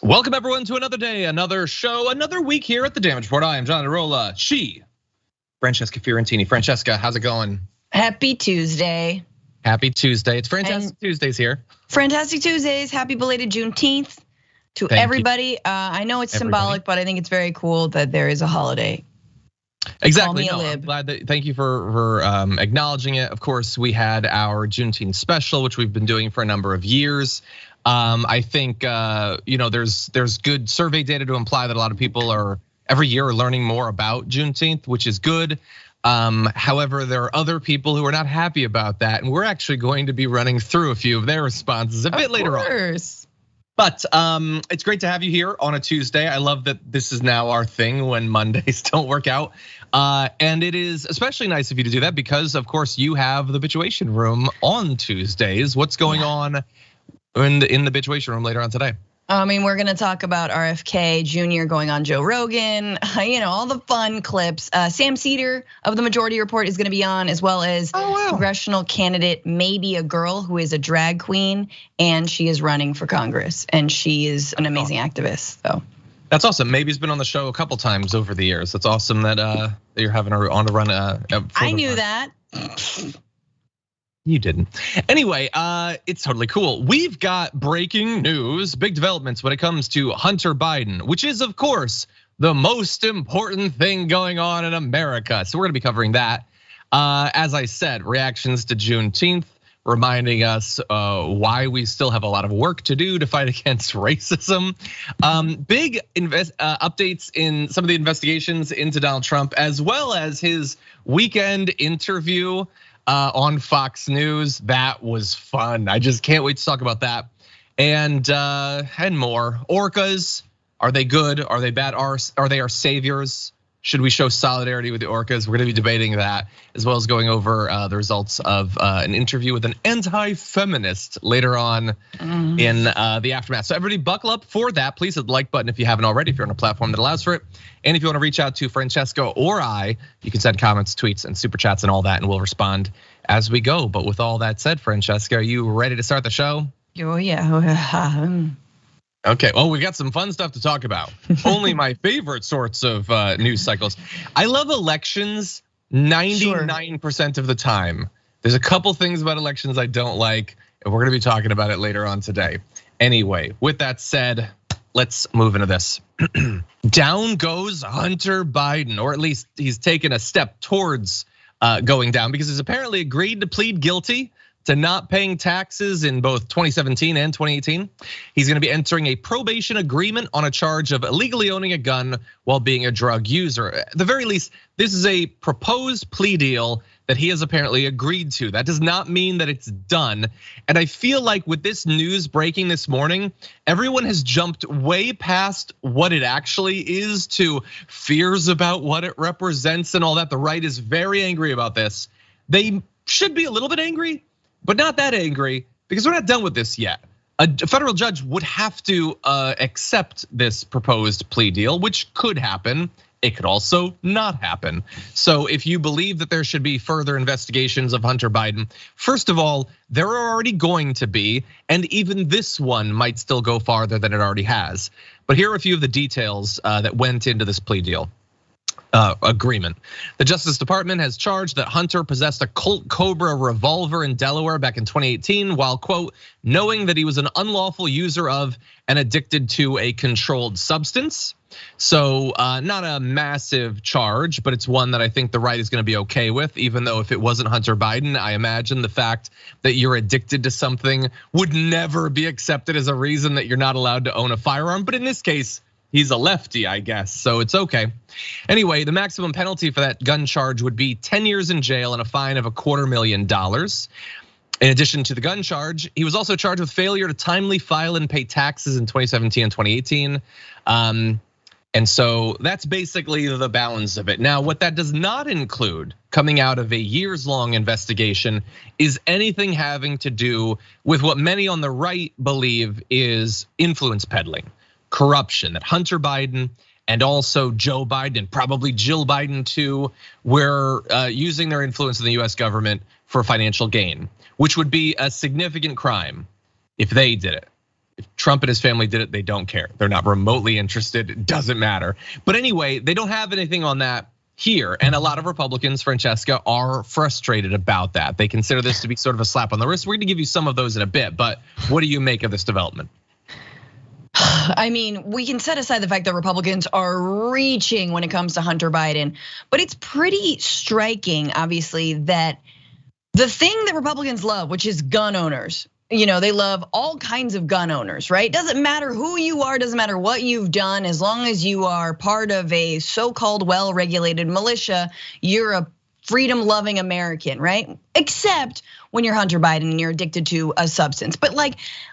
Welcome everyone to another day, another show, another week here at the Damage Report. I am Iadarola. She, Francesca Fiorentini. Francesca, how's it going? Happy Tuesday. Happy Tuesday. It's Fantastic Tuesdays here. Fantastic Tuesdays. Happy belated Juneteenth to everybody. I know it's symbolic, but I think it's very cool that there is a holiday. Exactly. No, I'm glad that. Thank you for acknowledging it. Of course, we had our Juneteenth special, which we've been doing for a number of years. I think there's good survey data to imply that a lot of people are every year learning more about Juneteenth, which is good. However, there are other people who are not happy about that, and we're actually going to be running through a few of their responses a bit later on. But it's great to have you here on a Tuesday. I love that this is now our thing when Mondays don't work out. And it is especially nice of you to do that because, of course, you have the Bitchuation Room on Tuesdays. What's going on in the Bitchuation Room later on today? I mean, we're gonna talk about RFK Jr. going on Joe Rogan, all the fun clips. Sam Cedar of the Majority Report is gonna be on, as well as congressional candidate, maybe a girl who is a drag queen, and she is running for Congress, and she is an amazing activist. So that's awesome. Maybe's been on the show a couple times over the years. That's awesome that you're having her on to run. I knew that. You didn't. Anyway, it's totally cool. We've got breaking news, big developments when it comes to Hunter Biden, which is, of course, the most important thing going on in America. So we're gonna be covering that. As I said, reactions to Juneteenth, reminding us why we still have a lot of work to do to fight against racism. Big updates in some of the investigations into Donald Trump, as well as his weekend interview on Fox News. That was fun. I just can't wait to talk about that. And more. Orcas, are they good? Are they bad? Are they our saviors? Should we show solidarity with the orcas? We're gonna be debating that, as well as going over the results of an interview with an anti-feminist later on in the aftermath. So everybody buckle up for that. Please hit the like button if you haven't already, if you're on a platform that allows for it. And if you wanna reach out to Francesca or I, you can send comments, tweets, and super chats and all that, and we'll respond as we go. But with all that said, Francesca, are you ready to start the show? Oh yeah. Okay, well, we got some fun stuff to talk about. Only my favorite sorts of news cycles. I love elections 99% of the time. There's a couple things about elections I don't like, and we're gonna be talking about it later on today. Anyway, with that said, let's move into this. Down goes Hunter Biden, or at least he's taken a step towards going down, because he's apparently agreed to plead guilty to not paying taxes in both 2017 and 2018. He's gonna be entering a probation agreement on a charge of illegally owning a gun while being a drug user. At the very least, this is a proposed plea deal that he has apparently agreed to. That does not mean that it's done. And I feel like with this news breaking this morning, everyone has jumped way past what it actually is to fears about what it represents and all that. The right is very angry about this. They should be a little bit angry, but not that angry, because we're not done with this yet. A federal judge would have to accept this proposed plea deal, which could happen. It could also not happen. So if you believe that there should be further investigations of Hunter Biden, first of all, there are already going to be, and even this one might still go farther than it already has. But here are a few of the details that went into this plea deal agreement. The Justice Department has charged that Hunter possessed a Colt Cobra revolver in Delaware back in 2018 while, quote, knowing that he was an unlawful user of and addicted to a controlled substance. So not a massive charge, but it's one that I think the right is gonna be okay with, even though if it wasn't Hunter Biden, I imagine the fact that you're addicted to something would never be accepted as a reason that you're not allowed to own a firearm. But in this case, he's a lefty, I guess, so it's okay. Anyway, the maximum penalty for that gun charge would be 10 years in jail and a fine of $250,000. In addition to the gun charge, he was also charged with failure to timely file and pay taxes in 2017 and 2018. And so that's basically the balance of it. Now, what that does not include, coming out of a years-long investigation, is anything having to do with what many on the right believe is influence peddling. Corruption, that Hunter Biden and also Joe Biden, and probably Jill Biden too, were using their influence in the US government for financial gain, which would be a significant crime if they did it. If Trump and his family did it, they don't care. They're not remotely interested. It doesn't matter. But anyway, they don't have anything on that here. And a lot of Republicans, Francesca, are frustrated about that. They consider this to be sort of a slap on the wrist. We're going to give you some of those in a bit. But what do you make of this development? I mean, we can set aside the fact that Republicans are reaching when it comes to Hunter Biden, but it's pretty striking, obviously, that the thing that Republicans love, which is gun owners, they love all kinds of gun owners, right? Doesn't matter who you are, doesn't matter what you've done, as long as you are part of a so-called well-regulated militia, you're a freedom-loving American, right? Except when you're Hunter Biden and you're addicted to a substance. But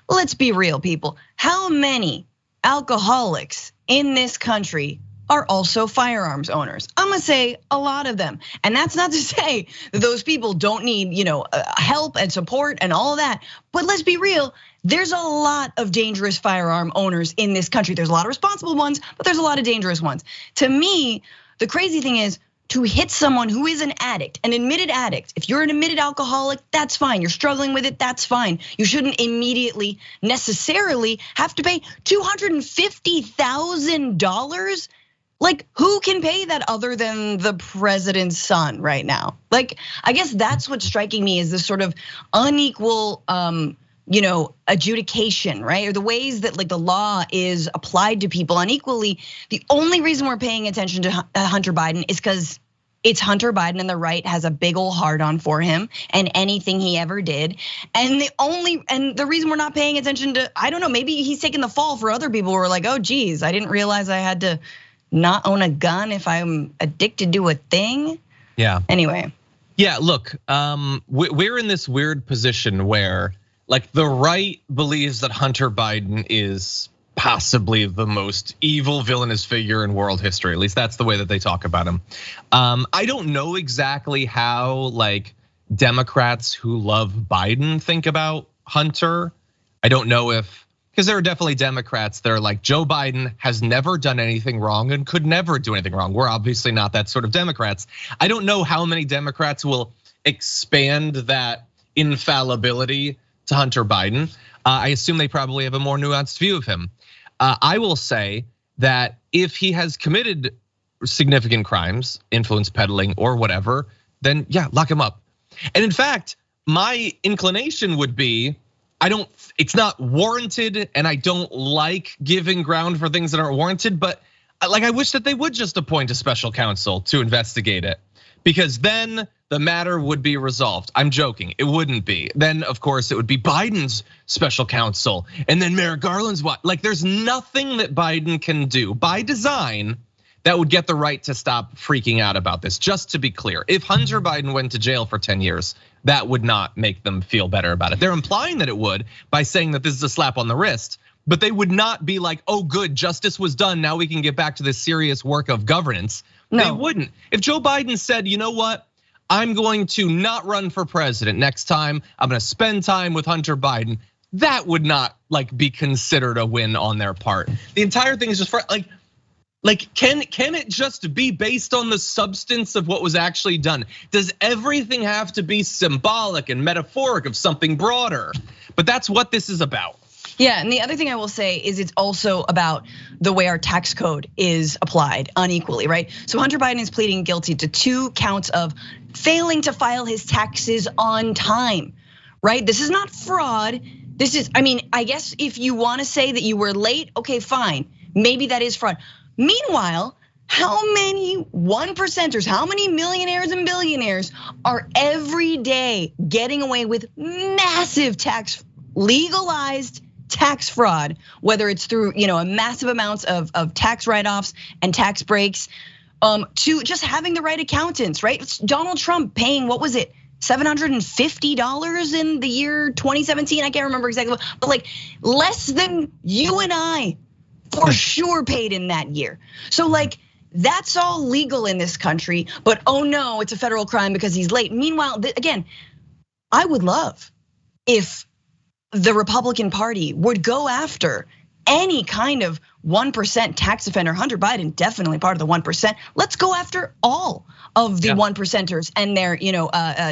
let's be real, people. How many alcoholics in this country are also firearms owners? I'm gonna say a lot of them. And that's not to say that those people don't need, help and support and all of that. But let's be real, there's a lot of dangerous firearm owners in this country. There's a lot of responsible ones, but there's a lot of dangerous ones. To me, the crazy thing is, to hit someone who is an addict, an admitted addict. If you're an admitted alcoholic, that's fine. You're struggling with it, that's fine. You shouldn't immediately necessarily have to pay $250,000. Who can pay that other than the president's son right now? I guess that's what's striking me, is this sort of unequal, adjudication, right? Or the ways that the law is applied to people unequally. The only reason we're paying attention to Hunter Biden is because it's Hunter Biden and the right has a big old hard on for him and anything he ever did. And the reason we're not paying attention to, I don't know, maybe he's taking the fall for other people who are like, oh geez, I didn't realize I had to not own a gun if I'm addicted to a thing. Yeah. Anyway. Yeah, look, we're in this weird position where the right believes that Hunter Biden is possibly the most evil, villainous figure in world history. At least that's the way that they talk about him. I don't know exactly how Democrats who love Biden think about Hunter. I don't know because there are definitely Democrats that are like, Joe Biden has never done anything wrong and could never do anything wrong. We're obviously not that sort of Democrats. I don't know how many Democrats will expand that infallibility to Hunter Biden. I assume they probably have a more nuanced view of him. I will say that if he has committed significant crimes, influence peddling or whatever, then yeah, lock him up. And in fact, my inclination would be, it's not warranted, and I don't like giving ground for things that aren't warranted, but I wish that they would just appoint a special counsel to investigate it, because then the matter would be resolved. I'm joking, it wouldn't be. Then of course it would be Biden's special counsel, and then Merrick Garland's what? There's nothing that Biden can do by design that would get the right to stop freaking out about this. Just to be clear, if Hunter Biden went to jail for 10 years, that would not make them feel better about it. They're implying that it would by saying that this is a slap on the wrist, but they would not be like, oh good, justice was done, now we can get back to this serious work of governance. No. They wouldn't. If Joe Biden said, you know what? I'm going to not run for president next time, I'm gonna spend time with Hunter Biden, that would not be considered a win on their part. The entire thing is just can it just be based on the substance of what was actually done? Does everything have to be symbolic and metaphoric of something broader? But that's what this is about. Yeah, and the other thing I will say is it's also about the way our tax code is applied unequally, right? So Hunter Biden is pleading guilty to 2 counts of failing to file his taxes on time, right? This is not fraud. This is, I guess if you wanna say that you were late, okay, fine. Maybe that is fraud. Meanwhile, how many 1%ers, how many millionaires and billionaires are every day getting away with massive legalized tax fraud, whether it's through a massive amounts of tax write-offs and tax breaks, to just having the right accountants, right? It's Donald Trump paying, what was it, $750 in the year 2017? I can't remember exactly, but less than you and I for sure paid in that year. So that's all legal in this country, but oh no, it's a federal crime because he's late. Meanwhile, again, I would love if the Republican Party would go after any kind of 1% tax offender. Hunter Biden definitely part of the 1%. Let's go after all of the 1%ers and their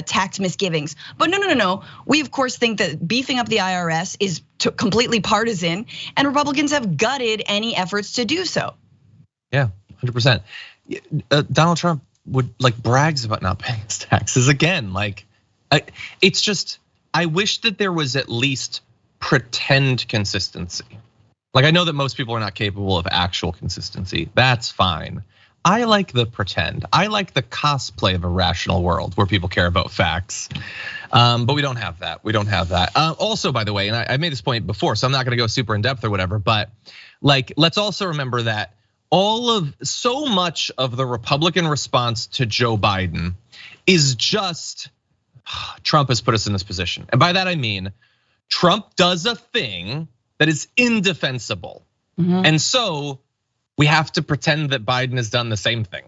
tax misgivings. But no. We of course think that beefing up the IRS is completely partisan, and Republicans have gutted any efforts to do so. Yeah, 100%. Donald Trump brags about not paying his taxes again. It's just, I wish that there was at least pretend consistency. I know that most people are not capable of actual consistency. That's fine. I like the pretend. I like the cosplay of a rational world where people care about facts. But we don't have that. Also, by the way, and I made this point before, so I'm not gonna go super in depth or whatever, but let's also remember that so much of the Republican response to Joe Biden is just Trump has put us in this position. And by that I mean, Trump does a thing that is indefensible. And so we have to pretend that Biden has done the same thing.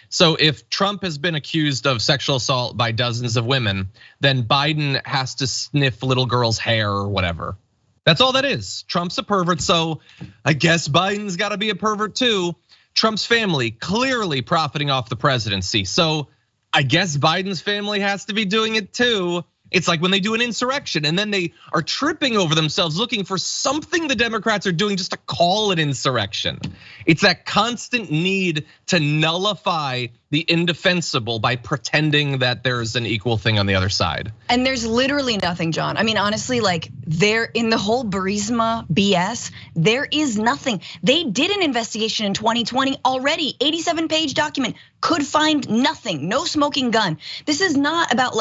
So if Trump has been accused of sexual assault by dozens of women, then Biden has to sniff little girls' hair or whatever. That's all that is. Trump's a pervert, so I guess Biden's gotta be a pervert too. Trump's family clearly profiting off the presidency. So I guess Biden's family has to be doing it too. It's like when they do an insurrection and then they are tripping over themselves looking for something the Democrats are doing just to call it insurrection. It's that constant need to nullify the indefensible by pretending that there's an equal thing on the other side. And there's literally nothing, John. I mean, honestly, there in the whole Burisma BS, there is nothing. They did an investigation in 2020 already, 87-page document, could find nothing, no smoking gun. This is not about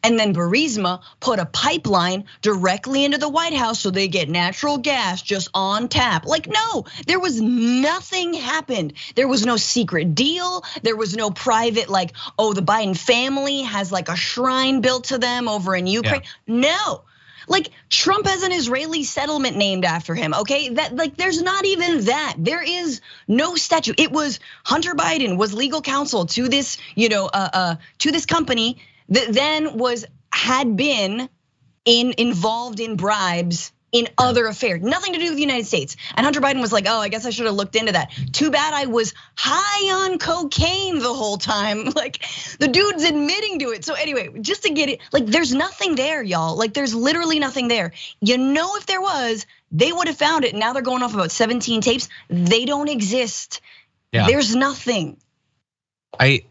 and then Burisma put a pipeline directly into the White House so they get natural gas just on tap. No, there was nothing happened. There was no secret deal. There was no private the Biden family has a shrine built to them over in Ukraine. Yeah. No. Trump has an Israeli settlement named after him, okay? That there's not even that. There is no statue. It was Hunter Biden was legal counsel to this, to this company that then had been involved in bribes in other affairs, nothing to do with the United States. And Hunter Biden was oh, I guess I should have looked into that. Too bad I was high on cocaine the whole time. The dude's admitting to it. So anyway, just to get it, there's nothing there, y'all. There's literally nothing there. If there was, they would have found it. Now they're going off about 17 tapes. They don't exist. Yeah. There's nothing. We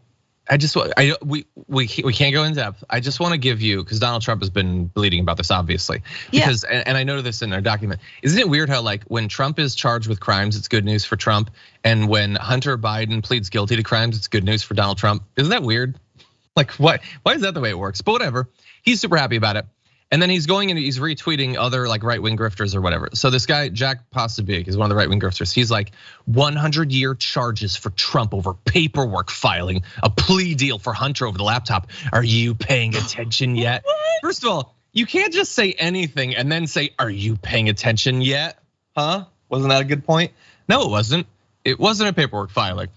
can't go in depth. I just want to give you, because Donald Trump has been bleeding about this, obviously. Because, and I noted this in our document. Isn't it weird how when Trump is charged with crimes, it's good news for Trump, and when Hunter Biden pleads guilty to crimes, it's good news for Donald Trump? Isn't that weird? Why is that the way it works? But whatever. He's super happy about it. And then he's going and he's retweeting other right-wing grifters or whatever. So this guy, Jack Posobiec, is one of the right-wing grifters. He's 100-year charges for Trump over paperwork filing, a plea deal for Hunter over the laptop. Are you paying attention yet? First of all, you can't just say anything and then say, are you paying attention yet? Huh? Wasn't that a good point? No, it wasn't. It wasn't a paperwork filing.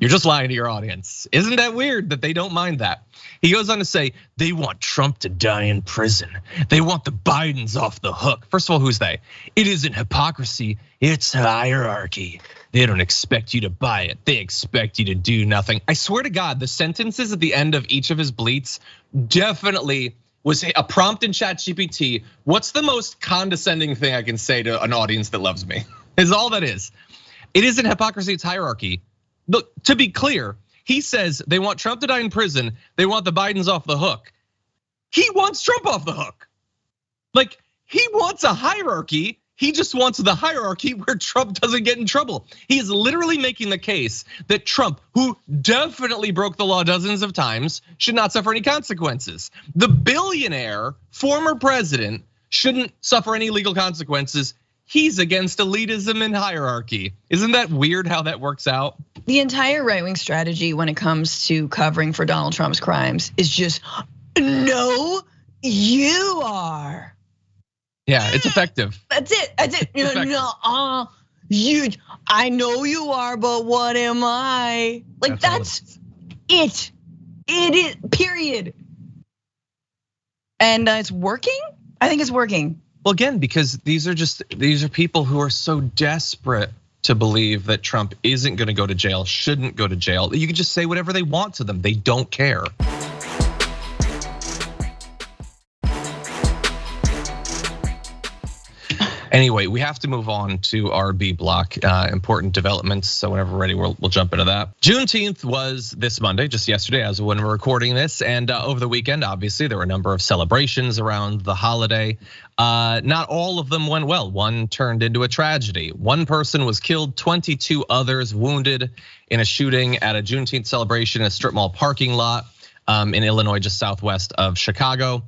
You're just lying to your audience. Isn't that weird that they don't mind that? He goes on to say, they want Trump to die in prison. They want the Bidens off the hook. First of all, who's they? It isn't hypocrisy, it's hierarchy. They don't expect you to buy it. They expect you to do nothing. I swear to God, the sentences at the end of each of his bleats definitely was a prompt in ChatGPT. What's the most condescending thing I can say to an audience that loves me? Is all that is. It isn't hypocrisy, it's hierarchy. Look, to be clear, he says they want Trump to die in prison. They want the Bidens off the hook. He wants Trump off the hook. He wants a hierarchy. He just wants the hierarchy where Trump doesn't get in trouble. He is literally making the case that Trump, who definitely broke the law dozens of times, should not suffer any consequences. The billionaire former president shouldn't suffer any legal consequences. He's against elitism and hierarchy. Isn't that weird how that works out? The entire right-wing strategy when it comes to covering for Donald Trump's crimes is just, no, you are. Yeah, it's effective. That's it. No, I know you are, but what am I? That's it. It is, period. And it's working? I think it's working. Well, again, because these are people who are so desperate to believe that Trump isn't going to go to jail, shouldn't go to jail. You can just say whatever they want to them. They don't care. Anyway, we have to move on to our B block, important developments. So whenever we're ready, we'll jump into that. Juneteenth was this Monday, just yesterday, as of when we're recording this. And over the weekend, obviously, there were a number of celebrations around the holiday. Not all of them went well. One turned into a tragedy. One person was killed, 22 others wounded in a shooting at a Juneteenth celebration in a strip mall parking lot in Illinois, just southwest of Chicago.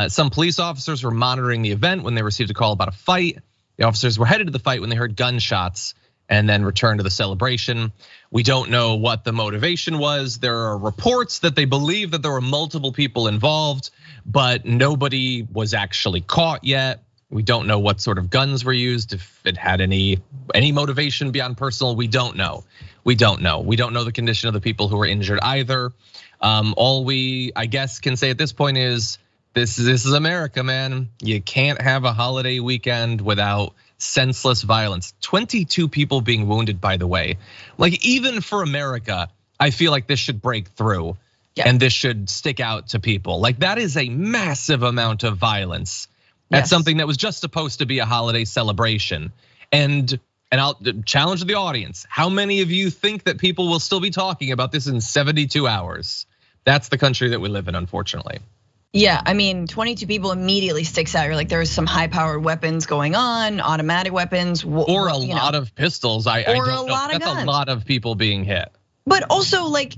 Some police officers were monitoring the event when they received a call about a fight. The officers were headed to the fight when they heard gunshots and then returned to the celebration. We don't know what the motivation was. There are reports that they believe that there were multiple people involved, but nobody was actually caught yet. We don't know what sort of guns were used, if it had any motivation beyond personal. We don't know. We don't know the condition of the people who were injured either. All we, I guess, can say at this point is, this is America, man. You can't have a holiday weekend without senseless violence. 22 people being wounded, by the way. Like, even for America, I feel like this should break through and this should stick out to people. Like, that is a massive amount of violence. That's something that was just supposed to be a holiday celebration. And I'll challenge the audience. How many of you think that people will still be talking about this in 72 hours? That's the country that we live in, unfortunately. Yeah, I mean, 22 people immediately sticks out. You're like, there's some high-powered weapons going on, automatic weapons, or a lot of pistols. I don't know. That's a lot of people being hit. But also, like,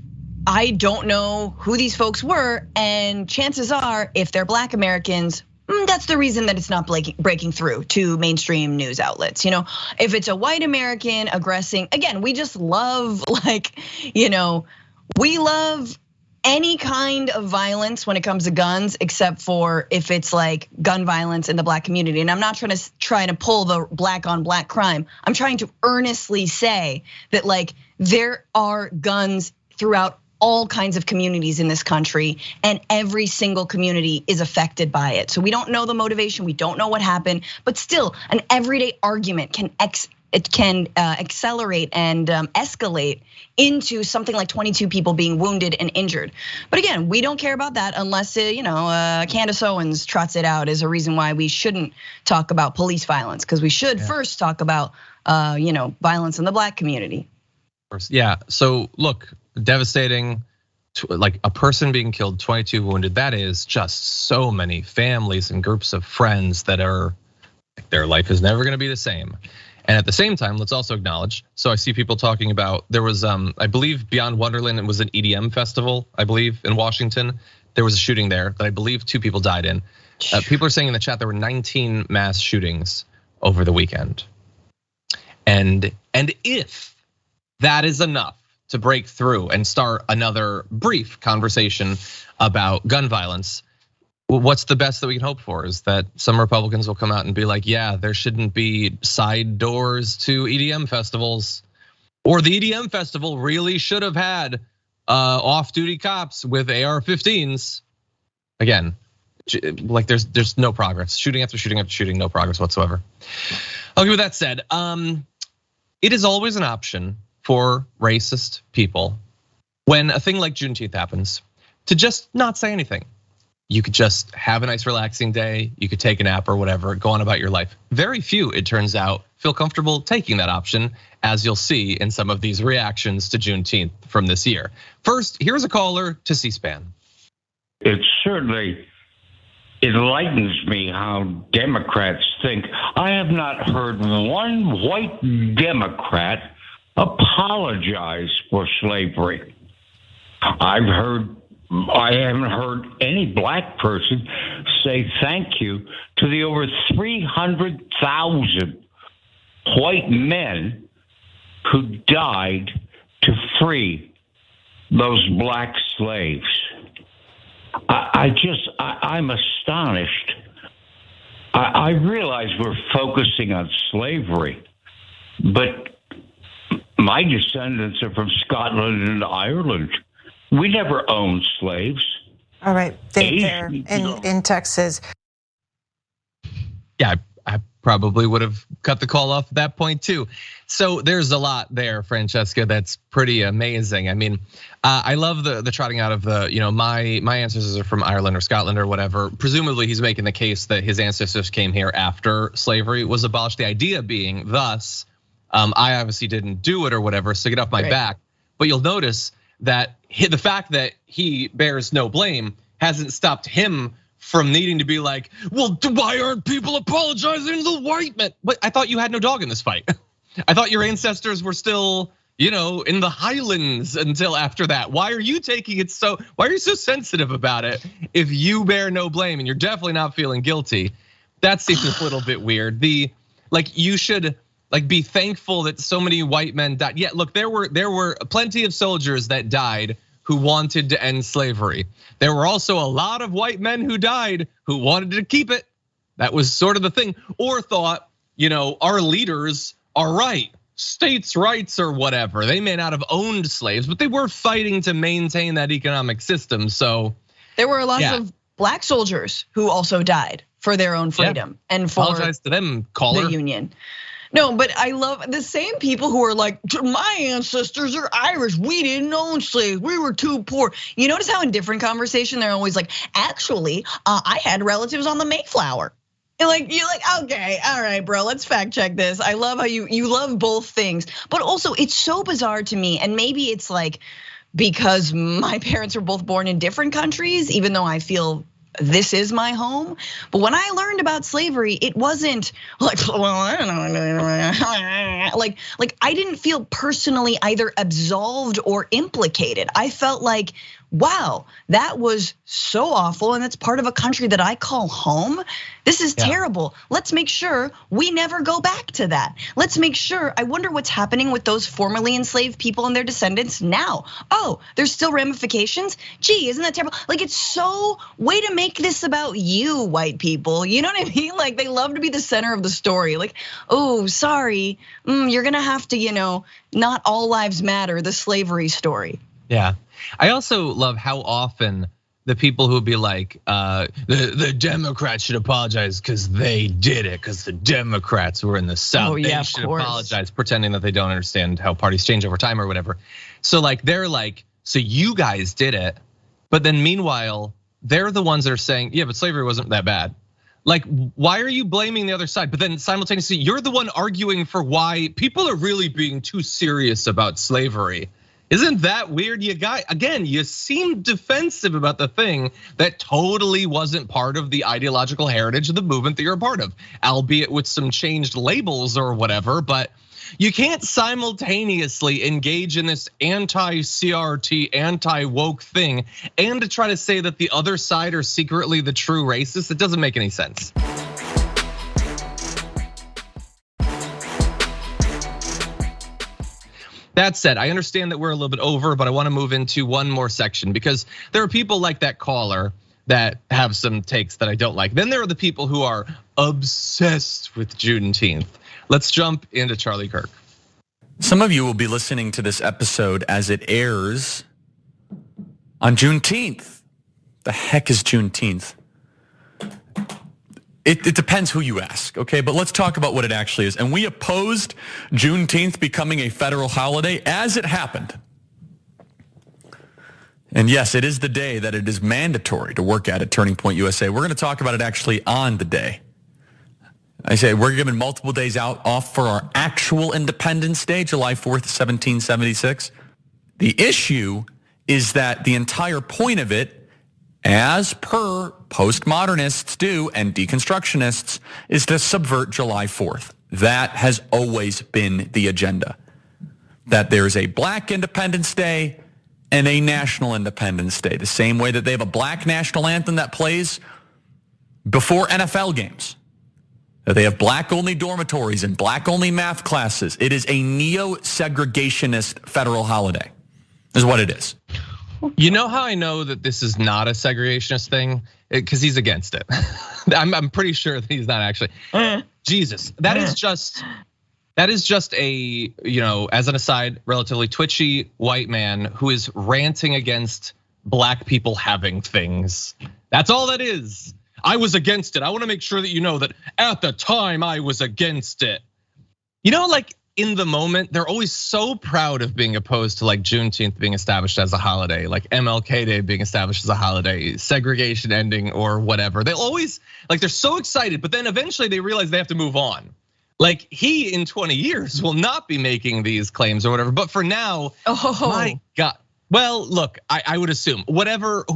I don't know who these folks were, and chances are, if they're Black Americans, that's the reason that it's not breaking through to mainstream news outlets. If it's a white American aggressing, again, we just love, like, we love any kind of violence when it comes to guns, except for if it's like gun violence in the Black community. And I'm not trying to pull the black on black crime. I'm trying to earnestly say that, like, there are guns throughout all kinds of communities in this country, and every single community is affected by it. So we don't know the motivation, we don't know what happened, but still, an everyday argument can accelerate and escalate into something like 22 people being wounded and injured. But again, we don't care about that unless Candace Owens trots it out as a reason why we shouldn't talk about police violence, because we should first talk about violence in the Black community. Yeah, so look, devastating, like a person being killed, 22 wounded. That is just so many families and groups of friends that are, their life is never gonna be the same. And at the same time, let's also acknowledge, so I see people talking about, there was, I believe Beyond Wonderland, it was an EDM festival, I believe, in Washington. There was a shooting there that I believe 2 people died in. People are saying in the chat there were 19 mass shootings over the weekend. And if that is enough to break through and start another brief conversation about gun violence, what's the best that we can hope for is that some Republicans will come out and be like, yeah, there shouldn't be side doors to EDM festivals, or the EDM festival really should have had off-duty cops with AR-15s. Again, like there's no progress. Shooting after shooting after shooting, no progress whatsoever. Okay, with that said, it is always an option for racist people when a thing like Juneteenth happens to just not say anything. You could just have a nice relaxing day, you could take a nap or whatever, go on about your life. Very few, it turns out, feel comfortable taking that option, as you'll see in some of these reactions to Juneteenth from this year. First, here's a caller to C-SPAN. It certainly enlightens me how Democrats think. I have not heard one white Democrat apologize for slavery. I haven't heard any Black person say thank you to the over 300,000 white men who died to free those Black slaves. I'm astonished. I realize we're focusing on slavery, but my descendants are from Scotland and Ireland. We never owned slaves. All right, Dave there in Texas. Yeah, I probably would have cut the call off at that point too. So there's a lot there, Francesca, that's pretty amazing. I mean, I love the trotting out of the, my ancestors are from Ireland or Scotland or whatever. Presumably he's making the case that his ancestors came here after slavery was abolished. The idea being thus, I obviously didn't do it or whatever, so get off my back. But you'll notice that the fact that he bears no blame hasn't stopped him from needing to be like, well, why aren't people apologizing to the white men? But I thought you had no dog in this fight. I thought your ancestors were still, in the highlands until after that. Why are you taking it why are you so sensitive about it if you bear no blame and you're definitely not feeling guilty? That seems a little bit weird. You should be thankful that so many white men died. Yeah, look, there were plenty of soldiers that died who wanted to end slavery. There were also a lot of white men who died who wanted to keep it. That was sort of the thing. Or thought, our leaders are right, states' rights or whatever. They may not have owned slaves, but they were fighting to maintain that economic system. So there were lots of black soldiers who also died for their own freedom and for apologize to them, caller. The Union. No, but I love the same people who are like, my ancestors are Irish. We didn't own slaves. We were too poor. You notice how in different conversation, they're always like, actually, I had relatives on the Mayflower. And you're like, okay, all right, bro, let's fact check this. I love how you love both things. But also it's so bizarre to me. And maybe it's like, because my parents were both born in different countries, even though I feel this is my home. But when I learned about slavery, it wasn't like, well, I don't know. Like I didn't feel personally either absolved or implicated. I felt like, wow, that was so awful, and that's part of a country that I call home. This is terrible. Let's make sure we never go back to that. Let's make sure, I wonder what's happening with those formerly enslaved people and their descendants now. Oh, there's still ramifications? Gee, isn't that terrible? It's so, way to make this about you, white people. You know what I mean? They love to be the center of the story. Oh, sorry, you're gonna have to, not all lives matter, the slavery story. Yeah, I also love how often the people who would be like, the Democrats should apologize because they did it, because the Democrats were in the South. They should apologize, pretending that they don't understand how parties change over time or whatever. So they're like, so you guys did it, but then meanwhile, they're the ones that are saying, yeah, but slavery wasn't that bad. Why are you blaming the other side? But then simultaneously, you're the one arguing for why people are really being too serious about slavery. Isn't that weird? You seem defensive about the thing that totally wasn't part of the ideological heritage of the movement that you're a part of, albeit with some changed labels or whatever. But you can't simultaneously engage in this anti-CRT, anti-woke thing and to try to say that the other side are secretly the true racists. It doesn't make any sense. That said, I understand that we're a little bit over, but I want to move into one more section because there are people like that caller that have some takes that I don't like. Then there are the people who are obsessed with Juneteenth. Let's jump into Charlie Kirk. Some of you will be listening to this episode as it airs on Juneteenth. The heck is Juneteenth? It depends who you ask, okay? But let's talk about what it actually is. And we opposed Juneteenth becoming a federal holiday as it happened. And yes, it is the day that it is mandatory to work at Turning Point USA. We're gonna talk about it actually on the day. I say we're given multiple days off for our actual Independence Day, July 4th, 1776. The issue is that the entire point of it, as per postmodernists do and deconstructionists, is to subvert July 4th. That has always been the agenda. That there's a Black Independence Day and a National Independence Day. The same way that they have a black national anthem that plays before NFL games. That they have black-only dormitories and black-only math classes. It is a neo-segregationist federal holiday, is what it is. You know how I know that this is not a segregationist thing? Because he's against it. I'm pretty sure that he's not actually. Jesus, that is just a, as an aside, relatively twitchy white man who is ranting against black people having things. That's all that is. I was against it. I want to make sure that you know that at the time I was against it. You know, like in the moment, they're always so proud of being opposed to like Juneteenth being established as a holiday, like MLK Day being established as a holiday, segregation ending or whatever. They'll always, like they're so excited, but then eventually they realize they have to move on. Like he in 20 years will not be making these claims or whatever, but for now, my God. Well, look, I would assume whoever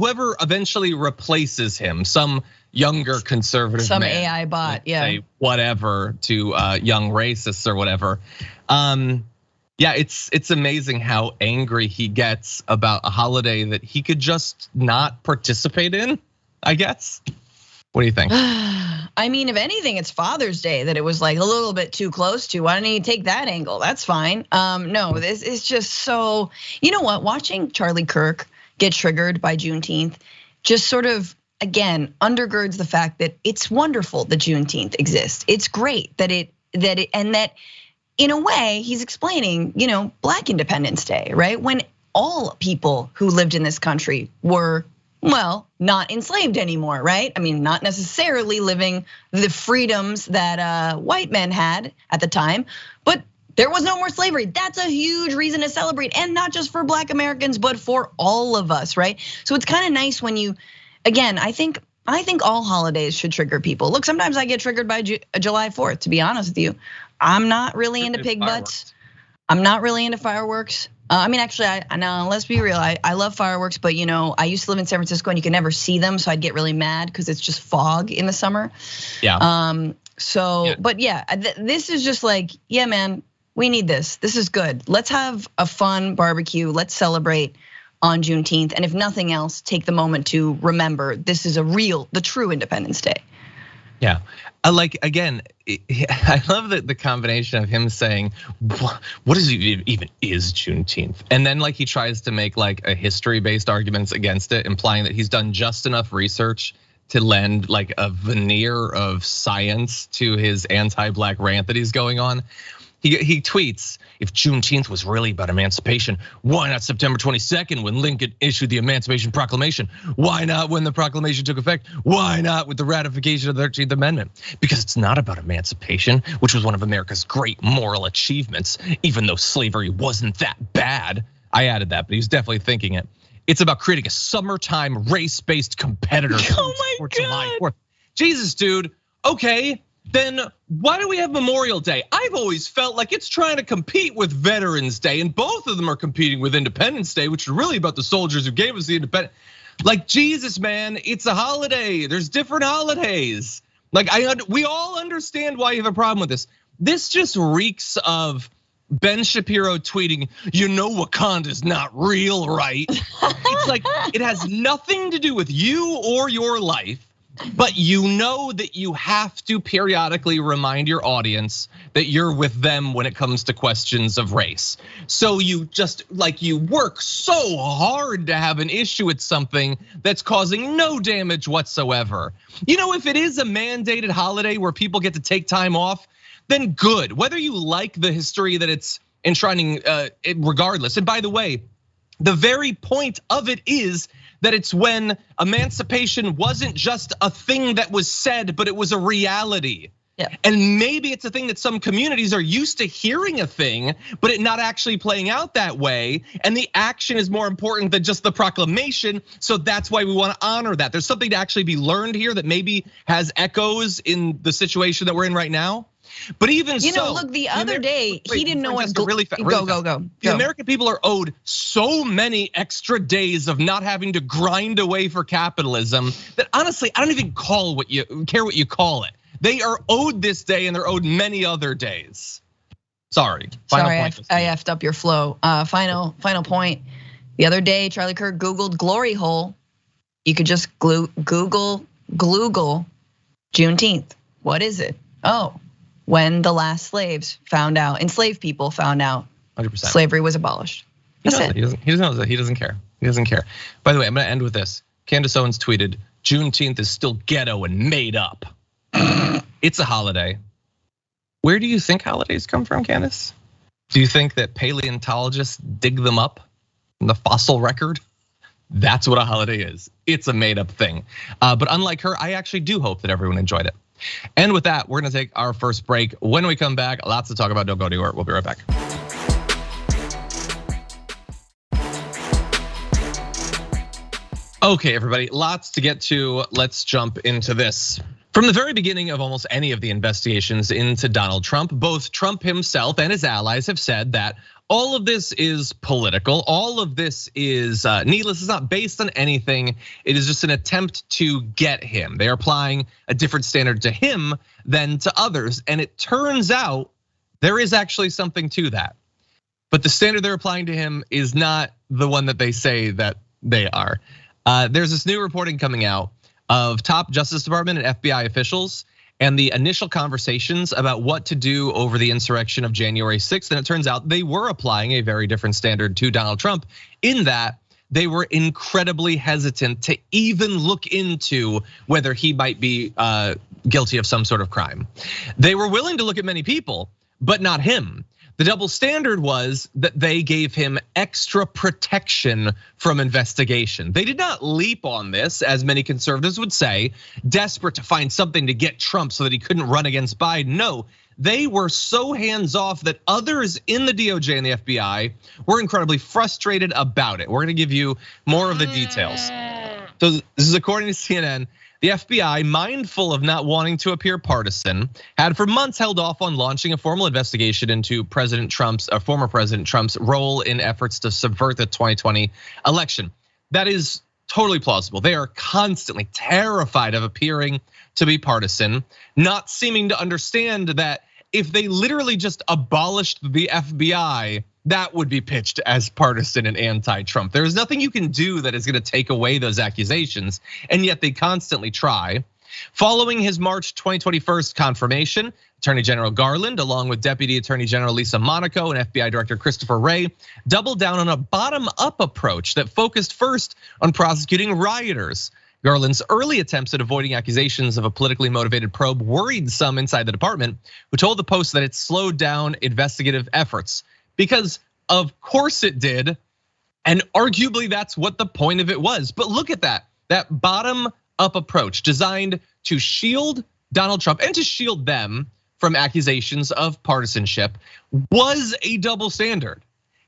eventually replaces him, some younger conservative some man, AI bot, yeah, say whatever to young racists or whatever. Yeah, it's amazing how angry he gets about a holiday that he could just not participate in, I guess. What do you think? I mean, if anything, it's Father's Day that it was like a little bit too close to. Why don't you take that angle? That's fine. No, this is just so, you know what? Watching Charlie Kirk get triggered by Juneteenth just sort of, again, undergirds the fact that it's wonderful that Juneteenth exists. It's great that it and that in a way he's explaining, Black Independence Day, right? When all people who lived in this country were, well, not enslaved anymore, right? I mean, not necessarily living the freedoms that white men had at the time, but there was no more slavery. That's a huge reason to celebrate, and not just for Black Americans, but for all of us, right? So it's kind of nice when you, again, I think all holidays should trigger people. Look, sometimes I get triggered by July 4th, to be honest with you. I'm not really into pig butts. I'm not really into fireworks. I mean, actually, I know. Let's be real. I love fireworks, but I used to live in San Francisco and you can never see them, so I'd get really mad because it's just fog in the summer. Yeah. But yeah, this is just like, yeah, man, we need this. This is good. Let's have a fun barbecue. Let's celebrate on Juneteenth, and if nothing else, take the moment to remember this is the true Independence Day. Yeah, like again, I love the combination of him saying, "What is even is Juneteenth?" and then like he tries to make like a history-based arguments against it, implying that he's done just enough research to lend like a veneer of science to his anti-Black rant that he's going on. He tweets, if Juneteenth was really about emancipation, why not September 22nd when Lincoln issued the Emancipation Proclamation? Why not when the proclamation took effect? Why not with the ratification of the 13th Amendment? Because it's not about emancipation, which was one of America's great moral achievements, even though slavery wasn't that bad. I added that, but he was definitely thinking it. It's about creating a summertime race-based competitor. Oh my God. Jesus, dude, okay. Then why do we have Memorial Day? I've always felt like it's trying to compete with Veterans Day, and both of them are competing with Independence Day, which is really about the soldiers who gave us the independence. Like Jesus, man, it's a holiday. There's different holidays. Like we all understand why you have a problem with this. This just reeks of Ben Shapiro tweeting, Wakanda's not real, right? It's like it has nothing to do with you or your life. But that you have to periodically remind your audience that you're with them when it comes to questions of race. So you just you work so hard to have an issue with something that's causing no damage whatsoever. If it is a mandated holiday where people get to take time off, then good. Whether you like the history that it's enshrining, regardless. And by the way, the very point of it is that it's when emancipation wasn't just a thing that was said, but it was a reality. Yeah. And maybe it's a thing that some communities are used to hearing a thing, but it not actually playing out that way. And the action is more important than just the proclamation. So that's why we want to honor that. There's something to actually be learned here that maybe has echoes in the situation that we're in right now. But even so, look, the other day he didn't know what. Go. The American people are owed so many extra days of not having to grind away for capitalism that honestly, I don't even care what you call it. They are owed this day, and they're owed many other days. Sorry. I effed up your flow. Final point. The other day, Charlie Kirk Googled glory hole. You could just Google Juneteenth. What is it? Oh. When the last enslaved people found out 100%. Slavery was abolished. He doesn't care. He doesn't care. By the way, I'm gonna end with this. Candace Owens tweeted, Juneteenth is still ghetto and made up. It's a holiday. Where do you think holidays come from, Candace? Do you think that paleontologists dig them up in the fossil record? That's what a holiday is. It's a made up thing. But unlike her, I actually do hope that everyone enjoyed it. And with that, we're gonna take our first break. When we come back, lots to talk about. Don't go anywhere. We'll be right back. Okay, everybody, lots to get to. Let's jump into this. From the very beginning of almost any of the investigations into Donald Trump, both Trump himself and his allies have said that all of this is political. All of this is needless. It's not based on anything. It is just an attempt to get him. They are applying a different standard to him than to others. And it turns out there is actually something to that. But the standard they're applying to him is not the one that they say that they are. There's this new reporting coming out of top Justice Department and FBI officials and the initial conversations about what to do over the insurrection of January 6th. And it turns out they were applying a very different standard to Donald Trump in that they were incredibly hesitant to even look into whether he might be guilty of some sort of crime. They were willing to look at many people, but not him. The double standard was that they gave him extra protection from investigation. They did not leap on this, as many conservatives would say, desperate to find something to get Trump so that he couldn't run against Biden. No, they were so hands off that others in the DOJ and the FBI were incredibly frustrated about it. We're gonna give you more of the details. So this is according to CNN. The FBI, mindful of not wanting to appear partisan, had for months held off on launching a formal investigation into former President Trump's role in efforts to subvert the 2020 election. That is totally plausible. They are constantly terrified of appearing to be partisan, not seeming to understand that if they literally just abolished the FBI, that would be pitched as partisan and anti-Trump. There is nothing you can do that is gonna take away those accusations, and yet they constantly try. Following his March 2021 confirmation, Attorney General Garland, along with Deputy Attorney General Lisa Monaco and FBI Director Christopher Wray, doubled down on a bottom-up approach that focused first on prosecuting rioters. Garland's early attempts at avoiding accusations of a politically motivated probe worried some inside the department, who told the Post that it slowed down investigative efforts. Because of course it did, and arguably that's what the point of it was. But look at that bottom up approach designed to shield Donald Trump and to shield them from accusations of partisanship was a double standard.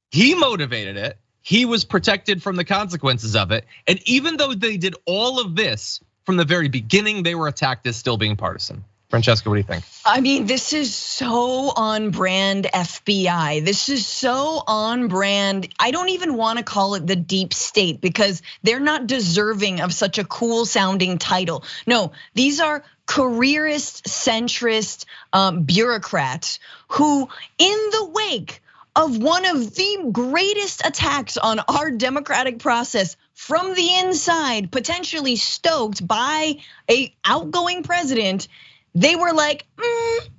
He motivated it, he was protected from the consequences of it. And even though they did all of this from the very beginning, they were attacked as still being partisan. Francesca, what do you think? I mean, this is so on brand FBI. This is so on brand. I don't even want to call it the deep state because they're not deserving of such a cool sounding title. No, these are careerist, centrist bureaucrats who, in the wake of one of the greatest attacks on our democratic process from the inside, potentially stoked by an outgoing president, they were like, is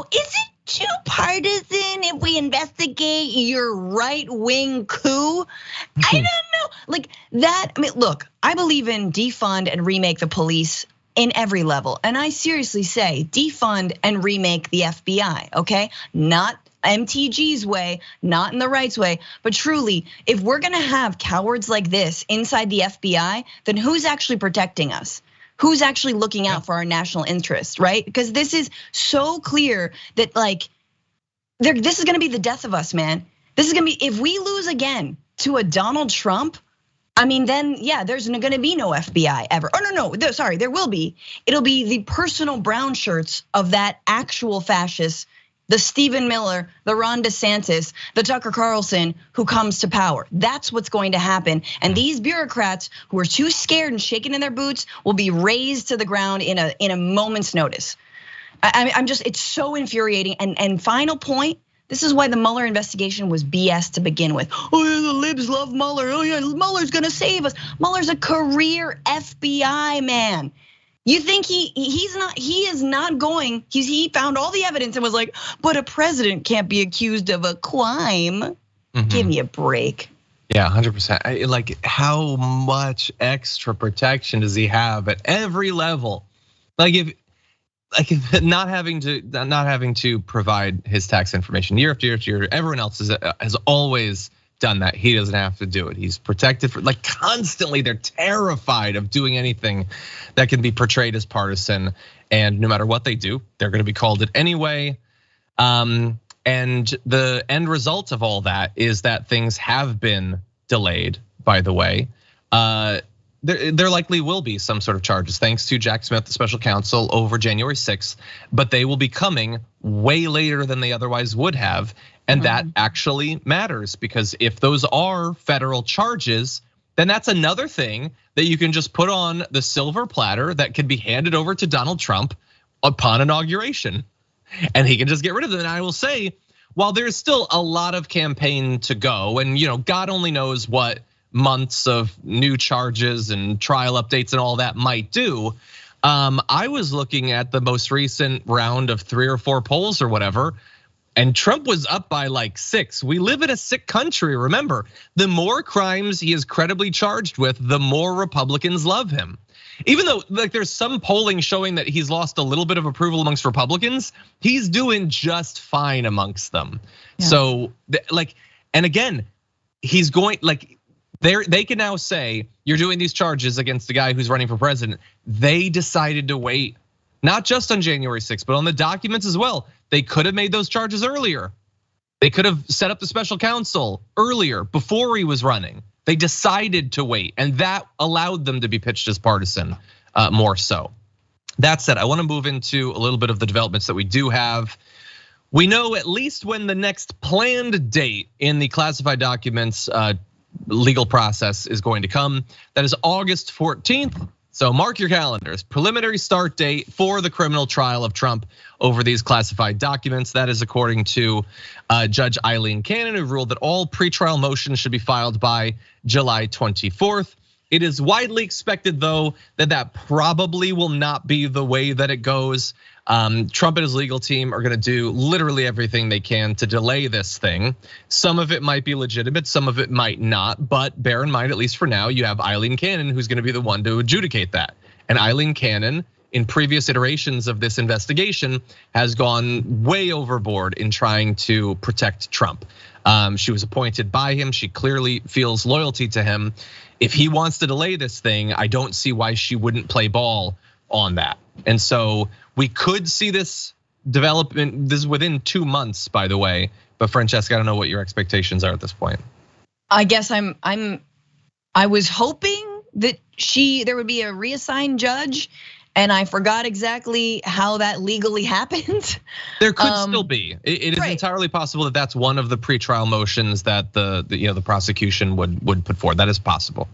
it too partisan if we investigate your right-wing coup? I don't know, like that. I mean, look, I believe in defund and remake the police in every level. And I seriously say defund and remake the FBI, okay? Not MTG's way, not in the right's way, but truly, if we're gonna have cowards like this inside the FBI, then who's actually protecting us? Who's actually looking out for our national interests, right? Because this is so clear that like, this is gonna be the death of us, man. This is gonna be, if we lose again to a Donald Trump, I mean, then yeah, there's gonna be no FBI ever. Oh no, sorry, there will be. It'll be the personal brown shirts of that actual fascist, the Stephen Miller, the Ron DeSantis, the Tucker Carlson who comes to power. That's what's going to happen. And these bureaucrats who are too scared and shaking in their boots will be razed to the ground in a moment's notice. I'm just, it's so infuriating. And final point, this is why the Mueller investigation was BS to begin with. Oh yeah, the libs love Mueller. Oh yeah, Mueller's gonna save us. Mueller's a career FBI man. You think he is not going, he found all the evidence and was like, but a president can't be accused of a crime. Give me a break. Yeah, 100%. Like, how much extra protection does he have at every level? Like, if not having to provide his tax information year after year after year, everyone else has always done that. He doesn't have to do it. He's protected for, like, constantly they're terrified of doing anything that can be portrayed as partisan. And no matter what they do, they're gonna be called it anyway. And the end result of all that is that things have been delayed, by the way. There likely will be some sort of charges thanks to Jack Smith, the special counsel, over January 6th, but they will be coming way later than they otherwise would have. And that actually matters, because if those are federal charges, then that's another thing that you can just put on the silver platter that can be handed over to Donald Trump upon inauguration. And he can just get rid of them. And I will say, while there's still a lot of campaign to go, and God only knows what months of new charges and trial updates and all that might do. I was looking at the most recent round of 3 or 4 polls or whatever, and Trump was up by like 6. We live in a sick country, remember. The more crimes he is credibly charged with, the more Republicans love him. Even though like there's some polling showing that he's lost a little bit of approval amongst Republicans, he's doing just fine amongst them. Yeah. So like, and again, he's going like, they can now say, you're doing these charges against the guy who's running for president. They decided to wait, not just on January 6th, but on the documents as well. They could have made those charges earlier. They could have set up the special counsel earlier, before he was running. They decided to wait, and that allowed them to be pitched as partisan more so. That said, I want to move into a little bit of the developments that we do have. We know at least when the next planned date in the classified documents legal process is going to come. That is August 14th. So mark your calendars. Preliminary start date for the criminal trial of Trump over these classified documents. That is according to Judge Eileen Cannon, who ruled that all pretrial motions should be filed by July 24th. It is widely expected, though, that probably will not be the way that it goes. Trump and his legal team are gonna do literally everything they can to delay this thing. Some of it might be legitimate, some of it might not, but bear in mind, at least for now, you have Eileen Cannon who's gonna be the one to adjudicate that. And Eileen Cannon, in previous iterations of this investigation, has gone way overboard in trying to protect Trump. She was appointed by him, she clearly feels loyalty to him. If he wants to delay this thing, I don't see why she wouldn't play ball on that. And so we could see this development. This is within 2 months, by the way. But Francesca, I don't know what your expectations are at this point. I guess I was hoping that there would be a reassigned judge, and I forgot exactly how that legally happened. There could still be. It is entirely possible that that's one of the pretrial motions that the prosecution would put forward. That is possible.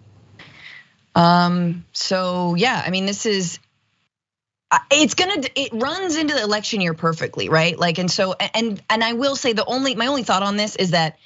So yeah, I mean, this is. It runs into the election year perfectly, right? Like, and so, and I will say my only thought on this is that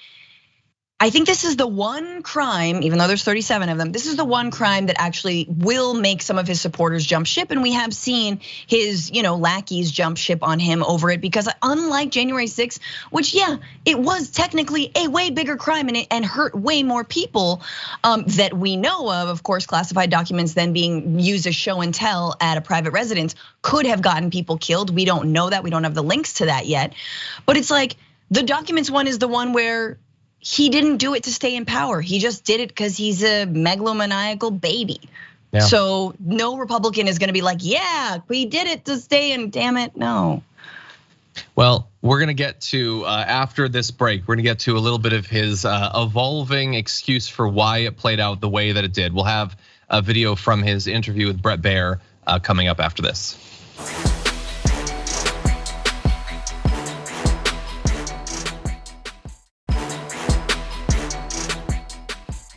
I think this is the one crime, even though there's 37 of them, this is the one crime that actually will make some of his supporters jump ship. And we have seen his, lackeys jump ship on him over it, because unlike January 6th, which yeah, it was technically a way bigger crime and hurt way more people that we know of course, classified documents then being used as show and tell at a private residence could have gotten people killed. We don't know that, we don't have the links to that yet. But it's like, the documents one is the one where he didn't do it to stay in power. He just did it because he's a megalomaniacal baby. Yeah. So no Republican is gonna be like, yeah, we did it to stay in, damn it, no. Well, we're gonna get to, after this break, we're gonna get to a little bit of his evolving excuse for why it played out the way that it did. We'll have a video from his interview with Bret Baier coming up after this.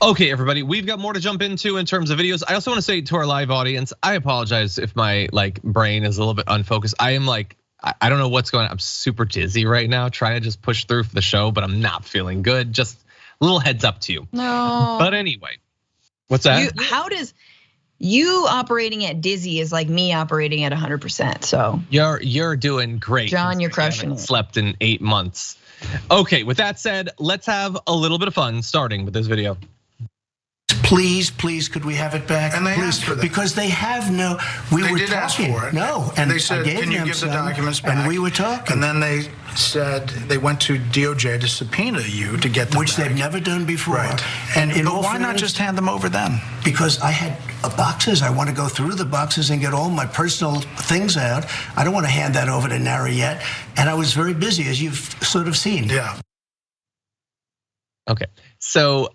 Okay, everybody, we've got more to jump into in terms of videos. I also want to say to our live audience, I apologize if my brain is a little bit unfocused. I am I don't know what's going on. I'm super dizzy right now, trying to just push through for the show, but I'm not feeling good. Just a little heads up to you. No. But anyway, what's that? How does you operating at dizzy is like me operating at 100%? So you're doing great, John. You're crushing it. Slept in 8 months. Okay, with that said, let's have a little bit of fun starting with this video. please, could we have it back? And they please, asked for that. Because they have no, we They were did ask talking. for it. No, and they said, can you give the documents back? And we were talking. And then they said they went to DOJ to subpoena you to get them Which back. they've never done before. Right. But why not just hand them over then? Because I had boxes. I want to go through the boxes and get all my personal things out. I don't want to hand that over to Nara yet. And I was very busy, as you've sort of seen. Yeah. Okay, so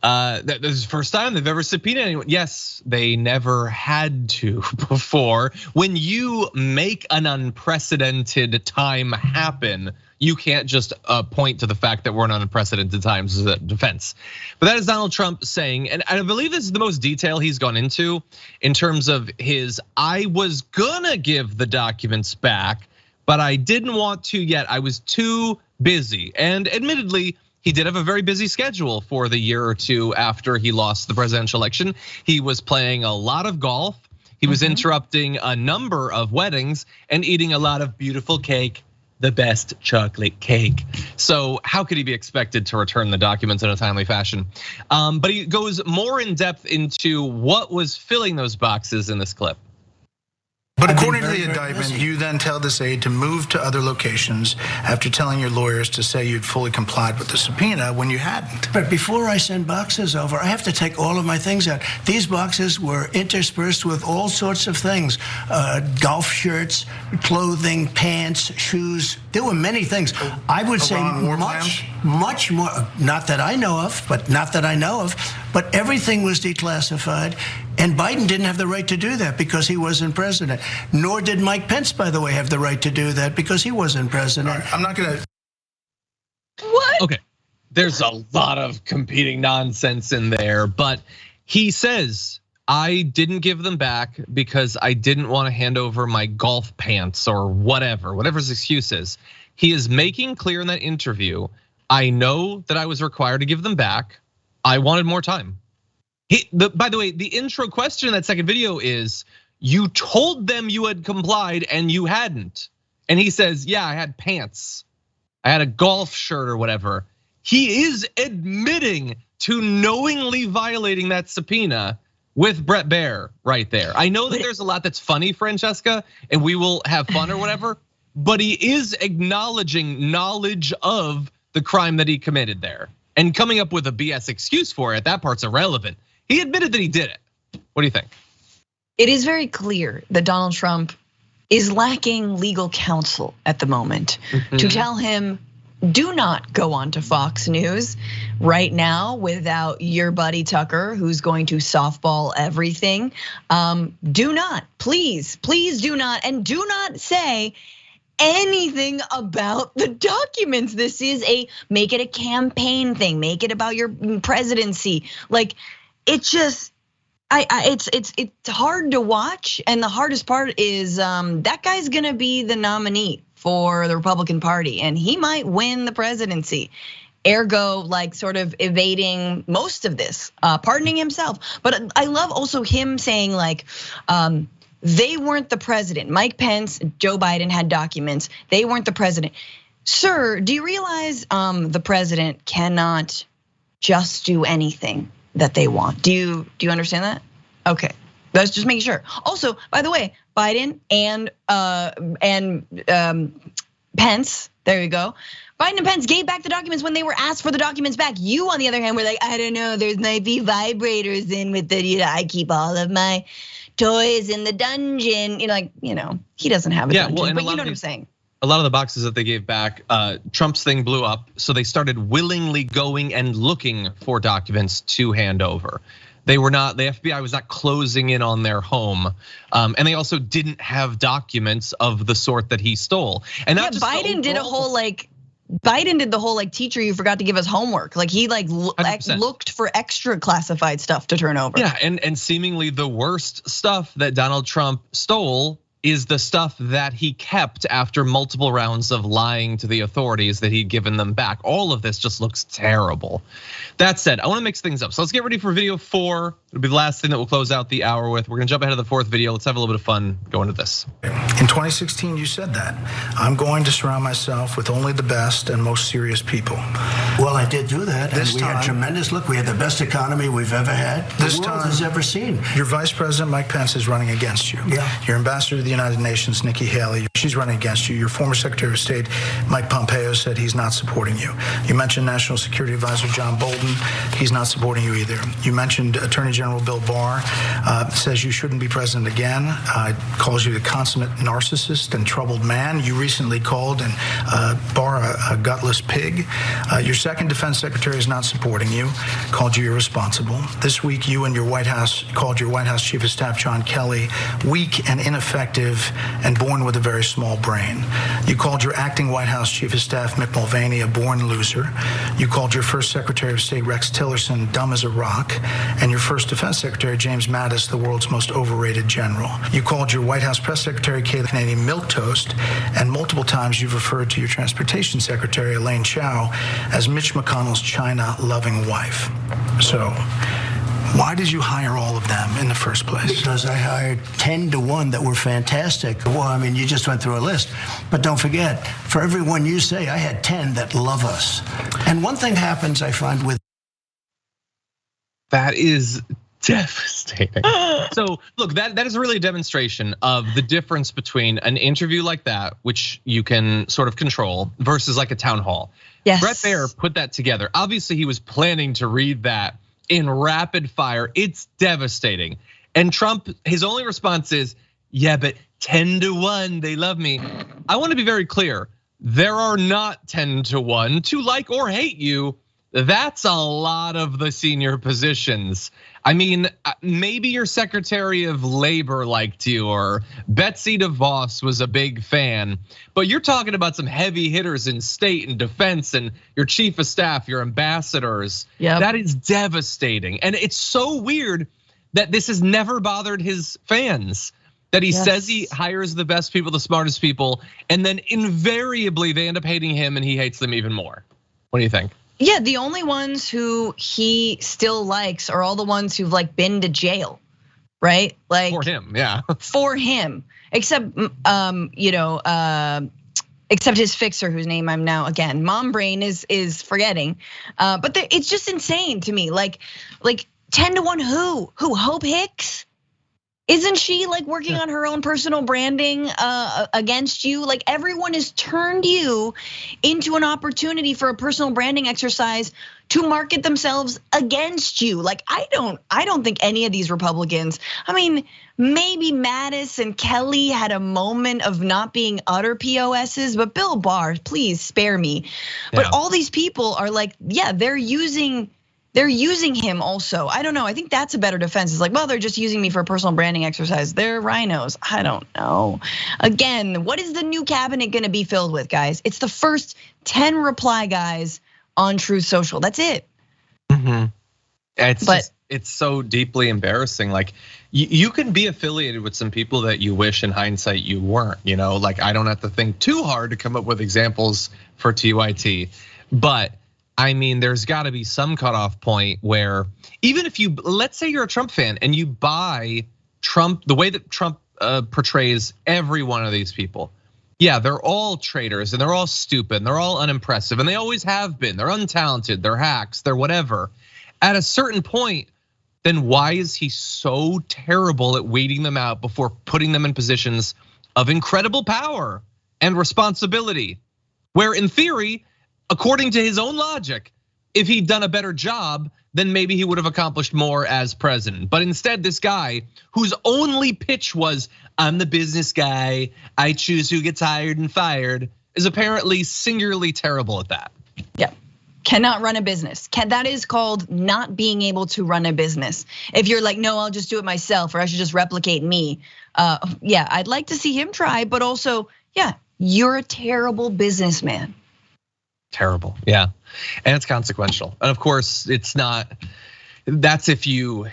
this is the first time they've ever subpoenaed anyone. Yes, they never had to before. When you make an unprecedented time happen, you can't just point to the fact that we're in unprecedented times as a defense. But that is Donald Trump saying, and I believe this is the most detail he's gone into in terms of his, I was gonna give the documents back, but I didn't want to yet. I was too busy. And admittedly, he did have a very busy schedule for the year or two after he lost the presidential election. He was playing a lot of golf. He was interrupting a number of weddings and eating a lot of beautiful cake, the best chocolate cake. So how could he be expected to return the documents in a timely fashion? But he goes more in depth into what was filling those boxes in this clip. But according to the indictment, you then tell this aide to move to other locations after telling your lawyers to say you'd fully complied with the subpoena when you hadn't. But before I send boxes over, I have to take all of my things out. These boxes were interspersed with all sorts of things. Golf shirts, clothing, pants, shoes. There were many things. I would say much more, not that I know of, but everything was declassified. And Biden didn't have the right to do that because he wasn't president. Nor did Mike Pence, by the way, have the right to do that because he wasn't president. Right, I'm not gonna. What? Okay, there's a lot of competing nonsense in there, but he says, I didn't give them back because I didn't want to hand over my golf pants or whatever his excuse is. He is making clear in that interview, I know that I was required to give them back. I wanted more time. By the way, the intro question in that second video is, you told them you had complied and you hadn't. And he says, yeah, I had pants. I had a golf shirt or whatever. He is admitting to knowingly violating that subpoena with Bret Baier right there. I know that there's a lot that's funny, Francesca, and we will have fun or whatever, but he is acknowledging knowledge of the crime that he committed there. And coming up with a BS excuse for it, that part's irrelevant. He admitted that he did it. What do you think? It is very clear that Donald Trump is lacking legal counsel at the moment to tell him, do not go on to Fox News right now without your buddy Tucker, who's going to softball everything. Do not, please do not, and do not say anything about the documents. This is make it a campaign thing, make it about your presidency. Like, it's just, it's hard to watch, and the hardest part is that guy's gonna be the nominee for the Republican Party, and he might win the presidency. Ergo, like sort of evading most of this, pardoning himself. But I love also him saying like, they weren't the president. Mike Pence, Joe Biden had documents. They weren't the president. Sir, do you realize the president cannot just do anything that they want? Do you understand that? Okay, that's just making sure. Also, by the way, Biden and Pence, there you go. Biden and Pence gave back the documents when they were asked for the documents back. You, on the other hand, were like, I don't know, there might be vibrators in with the, I keep all of my toys in the dungeon. He doesn't have a dungeon, but you know what I'm saying. A lot of the boxes that they gave back, Trump's thing blew up, so they started willingly going and looking for documents to hand over. The FBI was not closing in on their home, and they also didn't have documents of the sort that he stole. And not just Biden did the whole teacher, you forgot to give us homework. Like he 100%. Looked for extra classified stuff to turn over. Yeah, and seemingly the worst stuff that Donald Trump stole is the stuff that he kept after multiple rounds of lying to the authorities that he'd given them back. All of this just looks terrible. That said, I wanna mix things up. So let's get ready for video 4. It'll be the last thing that we'll close out the hour with. We're gonna jump ahead of the 4th video. Let's have a little bit of fun going into this. In 2016, you said that. I'm going to surround myself with only the best and most serious people. Well, I did do that. This and we time, had tremendous, look, we had the best economy we've ever had. This the world time, has ever seen. Your Vice President, Mike Pence, is running against you. Yeah. Your Ambassador to the United Nations, Nikki Haley, she's running against you. Your former Secretary of State, Mike Pompeo, said he's not supporting you. You mentioned National Security Advisor John Bolton. He's not supporting you either. You mentioned Attorney General Bill Barr, says you shouldn't be president again, calls you the consummate narcissist and troubled man. You recently called Barr a gutless pig. Your second defense secretary is not supporting you, called you irresponsible. This week, you and your White House called your White House Chief of Staff, John Kelly, weak and ineffective and born with a very small brain. You called your acting White House Chief of Staff, Mick Mulvaney, a born loser. You called your first Secretary of State, Rex Tillerson, dumb as a rock, and your first Defense Secretary, James Mattis, the world's most overrated general. You called your White House Press Secretary, Kayleigh Canadian, milquetoast, and multiple times you've referred to your Transportation Secretary, Elaine Chao, as Mitch McConnell's China-loving wife. So, why did you hire all of them in the first place? Because I hired 10 to 1 that were fantastic. Well, I mean, you just went through a list. But don't forget, for every one you say, I had 10 that love us. And one thing happens, I find, with that is devastating. So look, that is really a demonstration of the difference between an interview like that, which you can sort of control, versus like a town hall. Yes. Bret Baier put that together. Obviously, he was planning to read that in rapid fire. It's devastating. And Trump, his only response is, yeah, but 10 to 1, they love me. I want to be very clear. There are not 10 to 1 to like or hate you. That's a lot of the senior positions. I mean, maybe your Secretary of Labor liked you, or Betsy DeVos was a big fan, but you're talking about some heavy hitters in state and defense, and your chief of staff, your ambassadors. Yep. That is devastating. And it's so weird that this has never bothered his fans, that he says he hires the best people, the smartest people, and then invariably they end up hating him and he hates them even more. What do you think? Yeah, the only ones who he still likes are all the ones who've like been to jail, right? Like for him, yeah. For him, except except his fixer, whose name I'm now again, mom brain is forgetting. But it's just insane to me. Like 10 to 1 who? Hope Hicks? Isn't she like working on her own personal branding against you? Like everyone has turned you into an opportunity for a personal branding exercise to market themselves against you. Like I don't think any of these Republicans, I mean, maybe Mattis and Kelly had a moment of not being utter POSs, but Bill Barr, please spare me. But all these people are like, yeah, they're using him also. I don't know. I think that's a better defense. It's like, well, they're just using me for a personal branding exercise. They're rhinos. I don't know. Again, what is the new cabinet gonna be filled with, guys? It's the first 10 reply guys on Truth Social. That's it. It's so deeply embarrassing. Like you can be affiliated with some people that you wish in hindsight you weren't, like I don't have to think too hard to come up with examples for TYT, but I mean, there's got to be some cutoff point where even if let's say you're a Trump fan and you buy Trump, the way that Trump portrays every one of these people. Yeah, they're all traitors and they're all stupid and they're all unimpressive and they always have been. They're untalented, they're hacks, they're whatever. At a certain point, then why is he so terrible at weeding them out before putting them in positions of incredible power and responsibility? Where in theory, according to his own logic, if he'd done a better job, then maybe he would have accomplished more as president. But instead, this guy whose only pitch was, I'm the business guy, I choose who gets hired and fired, is apparently singularly terrible at that. Yeah, cannot run a business. That is called not being able to run a business. If you're like, no, I'll just do it myself, or I should just replicate me. Yeah, I'd like to see him try, but also, yeah, you're a terrible businessman. Terrible, yeah, and it's consequential. And of course, it's not. That's if you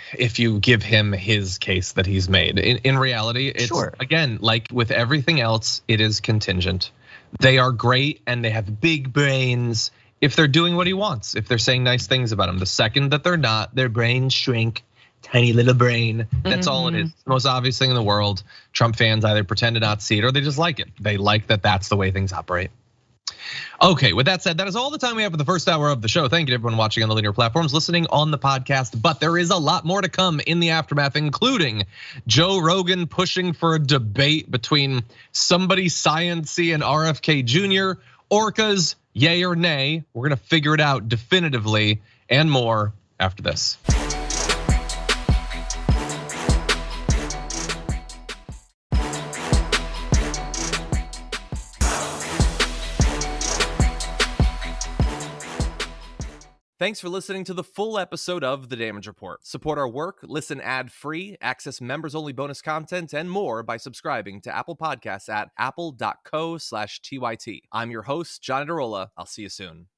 give him his case that he's made. In reality, it's again like with everything else, it is contingent. They are great and they have big brains if they're doing what he wants. If they're saying nice things about him. The second that they're not, their brains shrink. Tiny little brain. That's all it is. The most obvious thing in the world. Trump fans either pretend to not see it or they just like it. They like that that's the way things operate. Okay, with that said, that is all the time we have for the first hour of the show. Thank you to everyone watching on the linear platforms, listening on the podcast. But there is a lot more to come in the aftermath, including Joe Rogan pushing for a debate between somebody science-y and RFK Jr., orcas, yay or nay. We're gonna figure it out definitively, and more after this. Thanks for listening to the full episode of The Damage Report. Support our work, listen ad-free, access members-only bonus content, and more by subscribing to Apple Podcasts at apple.co/TYT. I'm your host, John Iadarola. I'll see you soon.